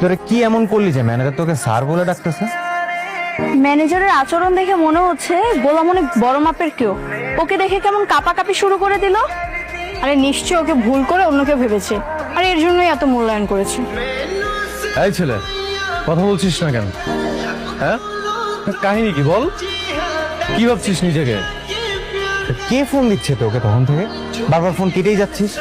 তোরে কি এমন করলি যে ম্যানেজার তোকে স্যার বলে ডাকতেছে? ম্যানেজারের আচরণ দেখে মনে হচ্ছে গোলাম অনেক বড় মাপের কেউ। ওকে দেখে কেমন কাঁপাকাঁপি শুরু করে দিল। আরে নিশ্চয় ওকে ভুল করে অন্য কেউ ভেবেছে, আর এর জন্যই এত মূল্যায়ন করেছে। এই ছেলে, কথা বলছিস না কেন? হ্যাঁ, কাহিনী কি বল? কি ভাবছিস নিজেকে? কে ফোন দিচ্ছে তোকে তখন থেকে? বারবার ফোন কেটেই যাচ্ছিস।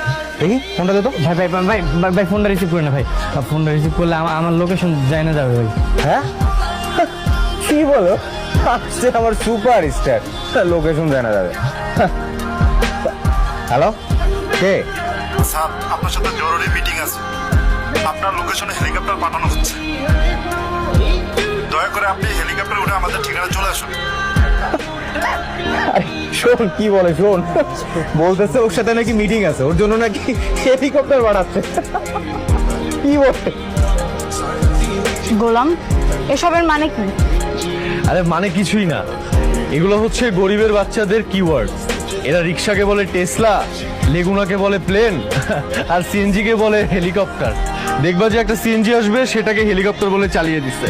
দেখি ফোনটা দে তো। ভাই ভাই ভাই ভাই ভাই ফোনটা রিসিভ করে না ভাই। ফোনটা রিসিভ করলে আমার লোকেশন যায় না যাবে ভাই। হ্যাঁ কি বলো? আসছে আমার সুপার স্টার, লোকেশন জানা যাবে। হ্যালো, কে? স্যার, আপনার সাথে জরুরি মিটিং আছে। আপনার লোকেশনে হেলিকপ্টার পাঠানো হচ্ছে। দয়া করে আপনি হেলিকপ্টার উঠে আমাদের ঠিকানা চলে আসুন। শোন কি বলে, শোন বলতেছে ওর সাথে নাকি মিটিং আছে, ওর জন্য নাকি হেলিকপ্টার বাড়াচ্ছে। কি বলে? গোলাম, এসবের মানে কি? আরে মানে কিছুই না, এগুলো হচ্ছে গরিবের বাচ্চাদের কিওয়ার্ড। এরা রিক্সাকে বলে টেসলা, লেগুনাকে বলে প্লেন, আর সিএনজি কে বলে হেলিকপ্টার। দেখবা যে একটা সিএনজি আসবে, সেটাকে হেলিকপ্টার বলে চালিয়ে দিচ্ছে।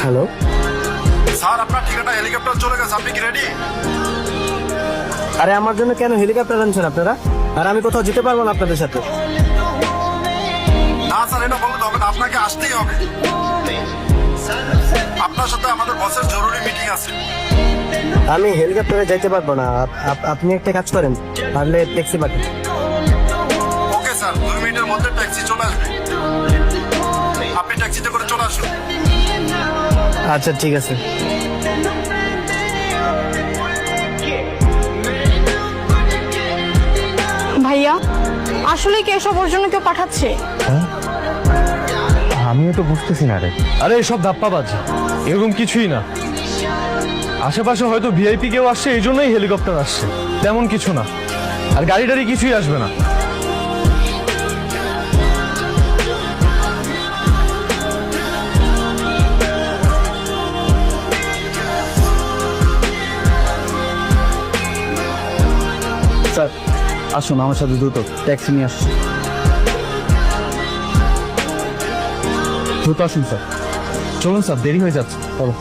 হ্যালো, স্যার, আপনার ঠিকানা হেলিকপ্টার চলে গেছে। আপনি কি রেডি? আরে আমার জন্য কেন হেলিকপ্টার আনছেন আপনারা? আর আমি কোথাও যেতে পারবো না আপনাদের সাথে। না স্যার, এটা বলতে হবে না, আপনাকে আসতেই হবে। আপনার সাথে আমাদের বসের জরুরি মিটিং আছে। আমি হেলিকপ্টারে যাইতে পারবো না। আপনি একটা কাজ করেন, পারলে ট্যাক্সি পাঠান। ওকে স্যার, 2 মিনিটের মধ্যে ট্যাক্সি চলে আসবে। আপনি ট্যাক্সিতে করে চলে আসুন। আচ্ছা ঠিক আছে। ভাইয়া, আসলে কি এসব ওর জন্য কেউ পাঠাচ্ছে? আমিও তো বুঝতেছি না রে। আরে এসব ধাপ্পাবাজ, এরকম কিছুই না। আশেপাশে হয়তো ভিআইপি কেউ আসছে, এই জন্যই হেলিকপ্টার আসছে, তেমন কিছু না। আর গাড়ি টাড়ি কিছুই আসবে না। স্যার আসুন আমার সাথে দ্রুত, ট্যাক্সি নিয়ে আসুন। দ্রুত আসুন স্যার। চলুন স্যার, দেরি হয়ে যাচ্ছে। চলো।